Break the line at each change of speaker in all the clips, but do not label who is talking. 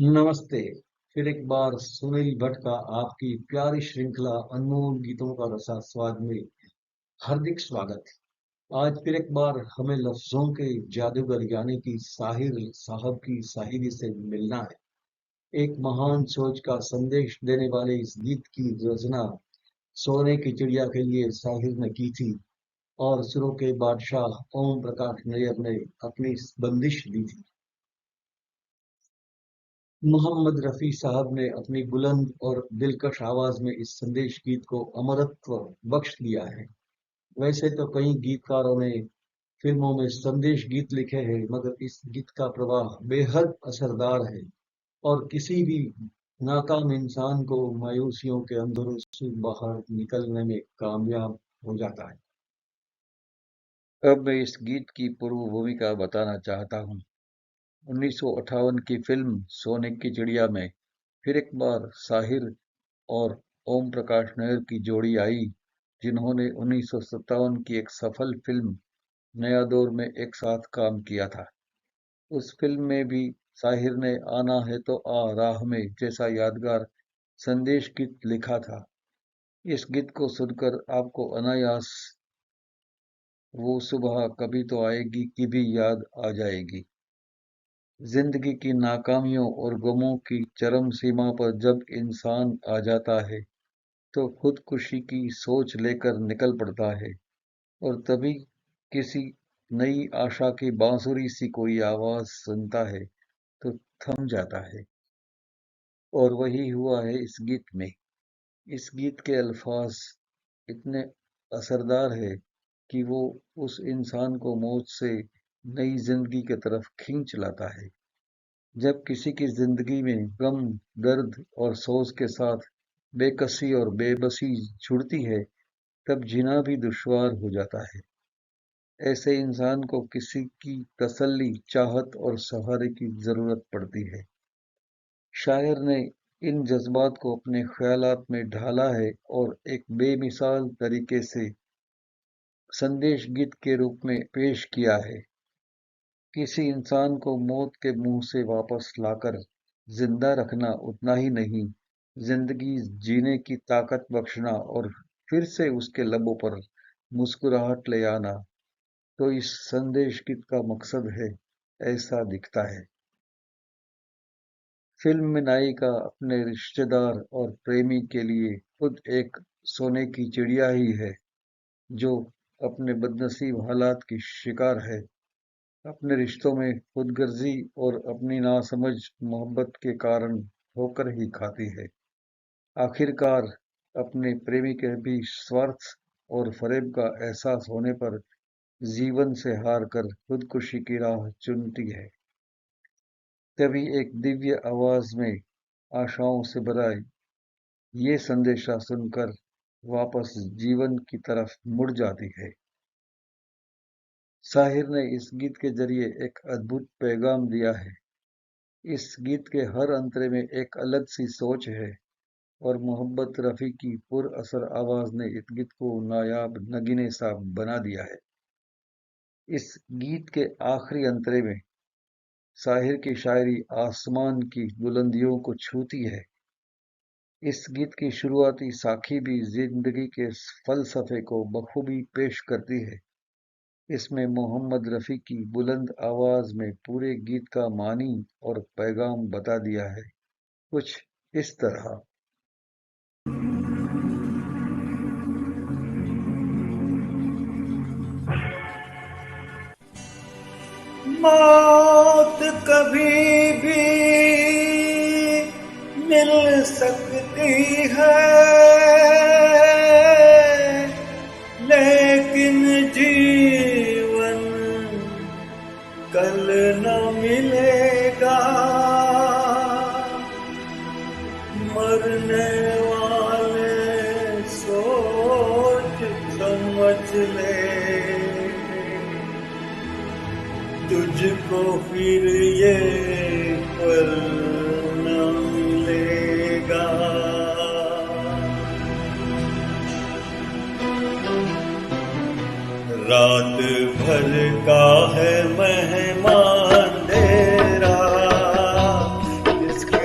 नमस्ते। फिर एक बार सुनील भट्ट का आपकी प्यारी श्रृंखला अनमोल गीतों का रसास्वाद में हार्दिक स्वागत। आज फिर एक बार हमें लफ्जों के जादूगर यानी कि साहिर साहब की शायरी से मिलना है। एक महान सोच का संदेश देने वाले इस गीत की रचना सोने की चिड़िया के लिए साहिर ने की थी और सुरों के बादशाह ओम प्रकाश नैयर ने अपनी बंदिश दी थी। मोहम्मद रफी साहब ने अपनी बुलंद और दिलकश आवाज में इस संदेश गीत को अमरत्व बख्श दिया है। वैसे तो कई गीतकारों ने फिल्मों में संदेश गीत लिखे हैं, मगर इस गीत का प्रवाह बेहद असरदार है और किसी भी नाकाम इंसान को मायूसियों के अंधेरों से बाहर निकलने में कामयाब हो जाता है।
अब मैं इस गीत की पूर्व भूमिका बताना चाहता हूँ। 1958 की फिल्म सोने की चिड़िया में फिर एक बार साहिर और ओम प्रकाश नायर की जोड़ी आई, जिन्होंने 1957 की एक सफल फिल्म नया दौर में एक साथ काम किया था। उस फिल्म में भी साहिर ने आना है तो आ राह में जैसा यादगार संदेश गीत लिखा था। इस गीत को सुनकर आपको अनायास वो सुबह कभी तो आएगी की भी याद आ जाएगी। जिंदगी की नाकामियों और गमों की चरम सीमा पर जब इंसान आ जाता है तो खुदकुशी की सोच लेकर निकल पड़ता है, और तभी किसी नई आशा की बांसुरी सी कोई आवाज सुनता है तो थम जाता है। और वही हुआ है इस गीत में। इस गीत के अल्फाज इतने असरदार है कि वो उस इंसान को मौत से नई जिंदगी की तरफ खींच लाता है। जब किसी की जिंदगी में गम, दर्द और सोच के साथ बेकसी और बेबसी जुड़ती है, तब जीना भी दुश्वार हो जाता है। ऐसे इंसान को किसी की तसल्ली, चाहत और सहारे की जरूरत पड़ती है। शायर ने इन जज्बात को अपने ख्यालात में ढाला है और एक बेमिसाल तरीके से संदेश गीत के रूप में पेश किया है। किसी इंसान को मौत के मुंह से वापस लाकर जिंदा रखना उतना ही नहीं, जिंदगी जीने की ताकत बख्शना और फिर से उसके लबों पर मुस्कुराहट ले आना तो इस संदेश गीत का मकसद है, ऐसा दिखता है। फिल्म में नायिका अपने रिश्तेदार और प्रेमी के लिए खुद एक सोने की चिड़िया ही है, जो अपने बदनसीब हालात की शिकार है। अपने रिश्तों में खुदगर्जी और अपनी नासमझ मोहब्बत के कारण ठोकर ही खाती है। आखिरकार अपने प्रेमी के भी स्वार्थ और फरेब का एहसास होने पर जीवन से हार कर खुदकुशी की राह चुनती है। तभी एक दिव्य आवाज में आशाओं से भरा ये संदेशा सुनकर वापस जीवन की तरफ मुड़ जाती है। साहिर ने इस गीत के जरिए एक अद्भुत पैगाम दिया है। इस गीत के हर अंतरे में एक अलग सी सोच है, और मोहम्मद रफी की पुरअसर आवाज ने इस गीत को नायाब नगीने सा बना दिया है। इस गीत के आखिरी अंतरे में साहिर की शायरी आसमान की बुलंदियों को छूती है। इस गीत की शुरुआती साखी भी जिंदगी के फलसफे को बखूबी पेश करती है। इसमें मोहम्मद रफी की बुलंद आवाज में पूरे गीत का मानी और पैगाम बता दिया है, कुछ इस तरह।
मौत कभी भी मिल सकती है, लेकिन जीवन कल न मिलेगा। मरने वाले सोच समझ ले, तुझको फिर ये पल न मिलेगा। रात भर का है मेहमान तेरा, इसकी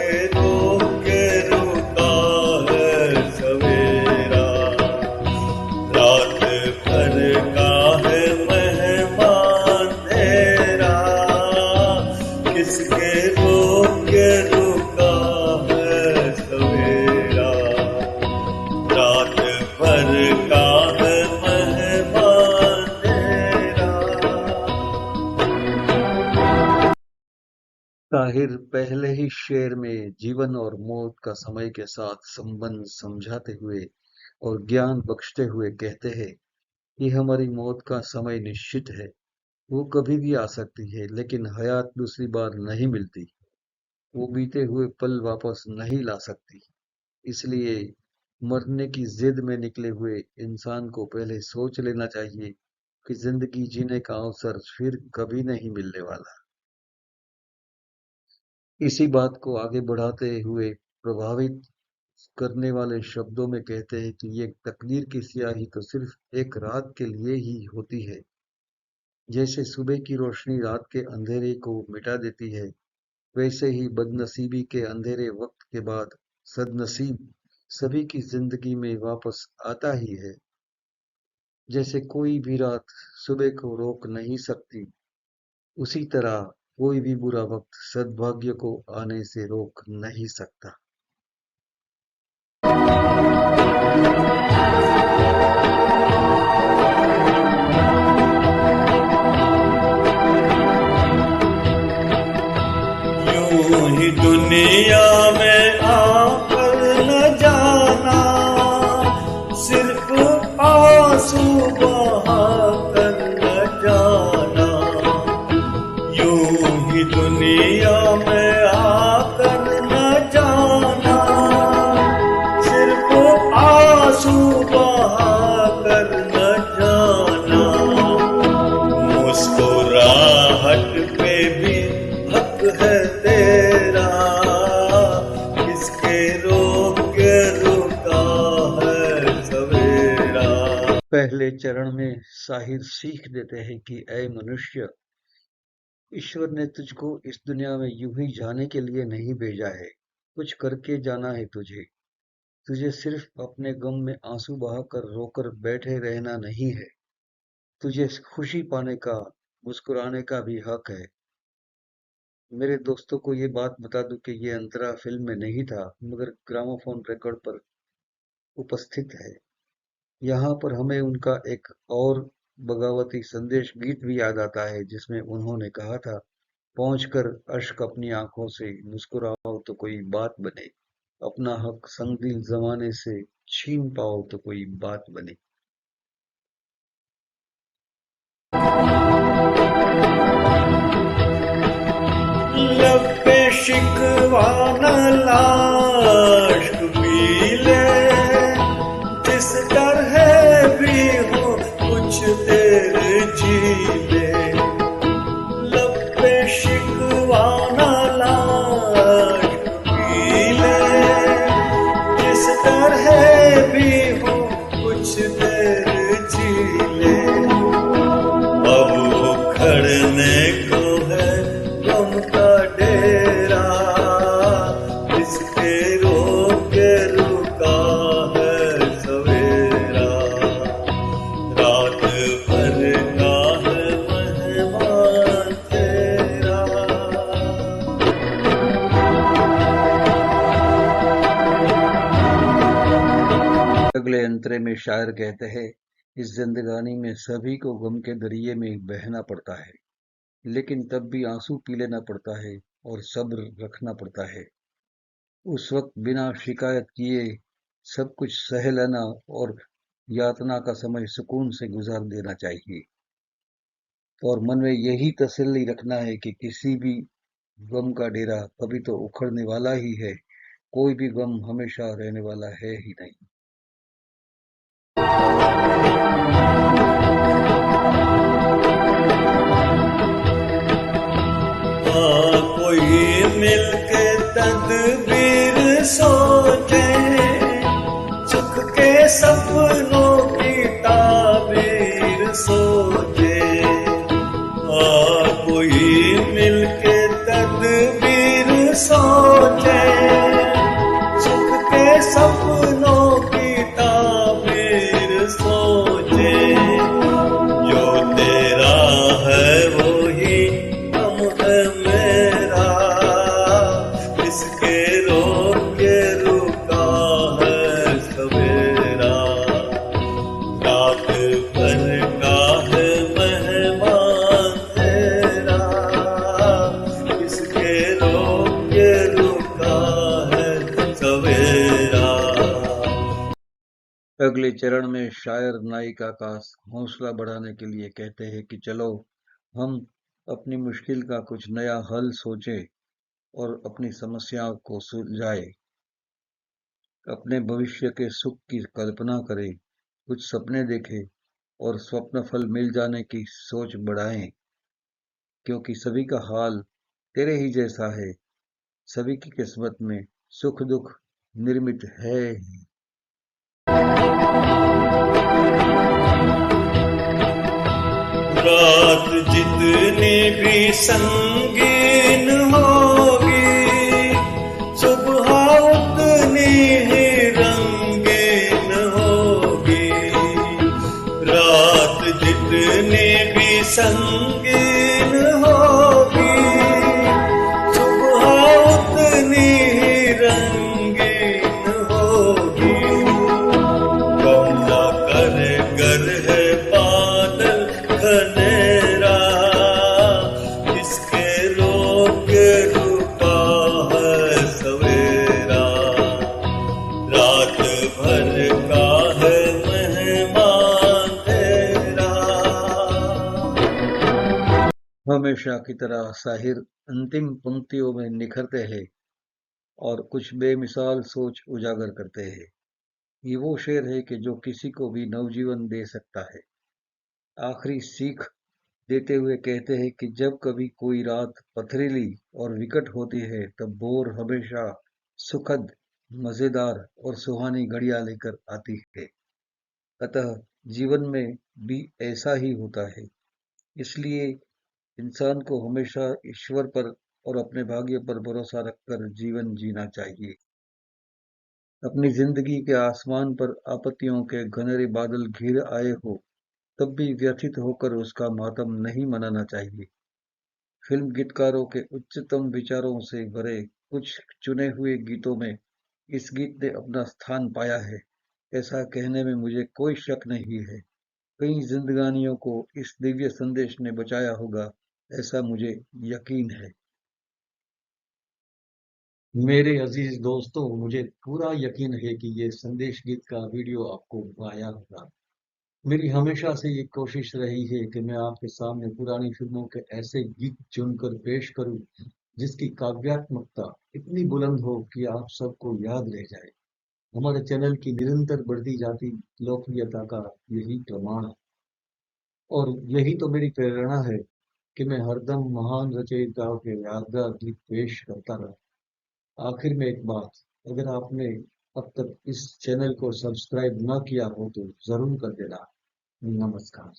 ताहिर पहले ही शेर में जीवन और मौत का समय के साथ संबंध समझाते हुए और ज्ञान बख्शते हुए कहते हैं कि हमारी मौत का समय निश्चित है। वो कभी भी आ सकती है, लेकिन हयात दूसरी बार नहीं मिलती। वो बीते हुए पल वापस नहीं ला सकती। इसलिए मरने की जिद में निकले हुए इंसान को पहले सोच लेना चाहिए कि जिंदगी जीने का अवसर फिर कभी नहीं मिलने वाला। इसी बात को आगे बढ़ाते हुए प्रभावित करने वाले शब्दों में कहते हैं कि ये तकदीर की स्याही तो सिर्फ एक रात के लिए ही होती है। जैसे सुबह की रोशनी रात के अंधेरे को मिटा देती है, वैसे ही बदनसीबी के अंधेरे वक्त के बाद सदनसीब सभी की जिंदगी में वापस आता ही है। जैसे कोई भी रात सुबह को रोक नहीं सकती, उसी तरह कोई भी बुरा वक्त सद्भाग्य को आने से रोक नहीं सकता।
यूं ही दुनिया में आकर न जाना, सिर्फ आंसू बहा कर न जाना। यूं ही दुनिया में आकर न जाना, सिर्फ आंसू बहा कर न जाना। मुस्कुराहट पे भी हक है तेरा, किसके रोक के रुका है सवेरा।
पहले चरण में साहिर सीख देते हैं कि ऐ मनुष्य, ईश्वर ने तुझको इस दुनिया में यूं ही जाने के लिए नहीं भेजा है, कुछ करके जाना है तुझे। तुझे सिर्फ अपने गम में आंसू बहाकर रोकर बैठे रहना नहीं है, तुझे खुशी पाने का, मुस्कुराने का भी हक है। मेरे दोस्तों को ये बात बता दूं कि ये अंतरा फिल्म में नहीं था, मगर ग्रामोफोन रिकॉर्ड पर उपस्थित है। यहाँ पर हमें उनका एक और बगावती संदेश गीत भी याद आता है, जिसमें उन्होंने कहा था, पहुंचकर अश्क अपनी आंखों से, मुस्कुराओ तो कोई बात बने, अपना हक संगदिल जमाने से छीन पाओ तो कोई बात बने।
लब पे शिकवा न लाश पी ले, जिस तरह भी हो कुछ देर जी ले। लब पे शिकवा न लाश पी ले, जिस तरह भी हो कुछ देर जी ले। अब उखड़ने को है गम का डेरा, इसके रोके रुका है सवेरा। रात भर का है मेहमान तेरा।
अगले अंतरे में शायर कहते हैं, इस जिंदगानी में सभी को गम के दरिए में बहना पड़ता है, लेकिन तब भी आंसू पी लेना पड़ता है और सब्र रखना पड़ता है। उस वक्त बिना शिकायत किए सब कुछ सह लेना और यातना का समय सुकून से गुजार देना चाहिए। और मन में यही तसल्ली रखना है कि किसी भी गम का डेरा कभी तो उखड़ने वाला ही है, कोई भी गम हमेशा रहने वाला है ही नहीं।
कोई मिलके तदबीर सोचे, सुख के सपनों की ताबीर सोचे। कोई मिलके तदबीर सोचे, सुख के सपनों की ताबीर सोचे। जो तेरा है वो ही हम है मेरा, इसके रोके रुका है सवेरा। रात भर का है मेहमान तेरा।
अगले चरण में शायर नायिका का हौसला बढ़ाने के लिए कहते हैं कि चलो हम अपनी मुश्किल का कुछ नया हल सोचें और अपनी समस्याओं को सुलझाएं, अपने भविष्य के सुख की कल्पना करें, कुछ सपने देखें और स्वप्न फल मिल जाने की सोच बढ़ाएं, क्योंकि सभी का हाल तेरे ही जैसा है, सभी की किस्मत में सुख दुख निर्मित है ही।
रात जितनी भी संगीन होगी, सुबह उतनी ही रंगीन होगी। रात जितनी भी संगीन होगी, सुबह उतनी ही रंगीन होगी। गम न करे गर है बादल घनेरा, इसके रोके रुका है सवेरा। रात भर का है मेहमान तेरा।
हमेशा की तरह साहिर अंतिम पंक्तियों में निखरते हैं और कुछ बेमिसाल सोच उजागर करते हैं। ये वो शेर है कि जो किसी को भी नवजीवन दे सकता है। आखिरी सीख देते हुए कहते हैं कि जब कभी कोई रात पथरीली और विकट होती है, तब भोर हमेशा सुखद, मजेदार और सुहानी घड़ियां लेकर आती है। अतः जीवन में भी ऐसा ही होता है। इसलिए इंसान को हमेशा ईश्वर पर और अपने भाग्य पर भरोसा रखकर जीवन जीना चाहिए। अपनी जिंदगी के आसमान पर आपत्तियों के घनेरे बादल घिर आए हो, तब भी व्यथित होकर उसका मातम नहीं मनाना चाहिए। फिल्म गीतकारों के उच्चतम विचारों से भरे कुछ चुने हुए गीतों में इस गीत ने अपना स्थान पाया है, ऐसा कहने में मुझे कोई शक नहीं है। कई जिंदगानियों को इस दिव्य संदेश ने बचाया होगा, ऐसा मुझे यकीन है।
मेरे अजीज दोस्तों, मुझे पूरा यकीन है कि ये संदेश गीत का वीडियो आपको आया होगा। मेरी हमेशा से ये कोशिश रही है कि मैं आपके सामने पुरानी फिल्मों के ऐसे गीत चुनकर पेश करूं जिसकी काव्यात्मकता इतनी बुलंद हो कि आप सबको याद रह जाए। हमारे चैनल की निरंतर बढ़ती जाती लोकप्रियता का यही प्रमाण है, और यही तो मेरी प्रेरणा है कि मैं हरदम महान रचयिताओं के यादगार गीत पेश करता रहा। आखिर में एक बात, अगर आपने अब तक इस चैनल को सब्सक्राइब न किया हो तो जरूर कर देना। नमस्कार।